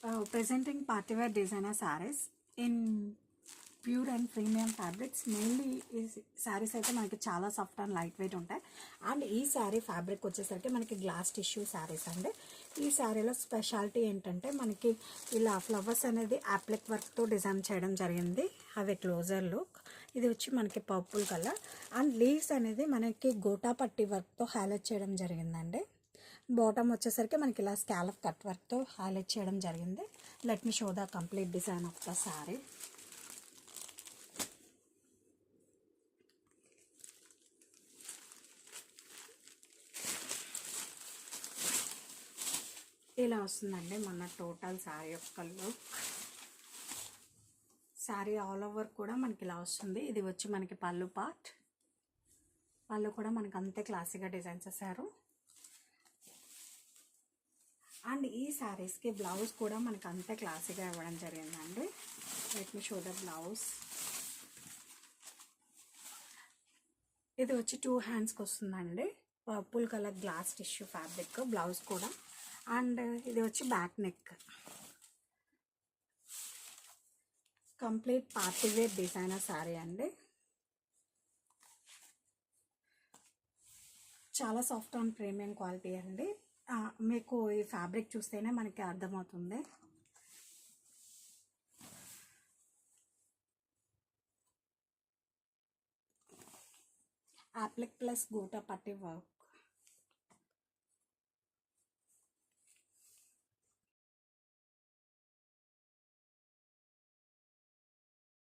presenting partywear designer sarees in pure and premium fabrics. Mainly ఈ శారీస్ అయితే మనకి చాలా సాఫ్ట్ అండ్ లైట్ వెయిట్ ఉంటాయి. అండ్ ఈ శారీ ఫ్యాబ్రిక్ వచ్చేసరికి మనకి గ్లాస్ టిష్యూ శారీస్ అండి. ఈ శారీలో స్పెషాలిటీ ఏంటంటే మనకి ఇలా ఫ్లవర్స్ అనేది యాప్లిక్ వర్క్తో డిజైన్ చేయడం జరిగింది. అవి క్లోజర్ లుక్. ఇది వచ్చి మనకి పర్పుల్ కలర్ అండ్ లీవ్స్ అనేది మనకి గోటా పట్టి వర్క్తో హైలైట్ చేయడం జరిగిందండి. బాటమ్ వచ్చేసరికి మనకి ఇలా స్కాలప్ కట్ వర్క్తో హైలైట్ చేయడం జరిగింది. Let me show the complete design of the sari. ఇలా వస్తుందండి మన టోటల్ శారీ యొక్క లుక్. శారీ ఆల్ ఓవర్ కూడా మనకి ఇలా వస్తుంది. ఇది వచ్చి మనకి పళ్ళు పార్ట్. పళ్ళు కూడా మనకి అంతే క్లాసీగా డిజైన్ చేశారు. అండ్ ఈ శారీస్కి బ్లౌజ్ కూడా మనకి అంతే క్లాసీగా ఇవ్వడం జరిగిందండి. Let me show the blouse. ఇది వచ్చి 2 హ్యాండ్స్కి వస్తుందండి. Purple colour glass tissue fabric blouse కూడా. అండ్ ఇది వచ్చి back neck. Complete party wear designer sari అండి. చాలా సాఫ్ట్ అండ్ ప్రీమియం క్వాలిటీ అండి. మీకు ఈ ఫ్యాబ్రిక్ చూస్తేనే మనకి అర్థమవుతుంది. యాప్లిక్ ప్లస్ గోటా పట్టి వర్క్.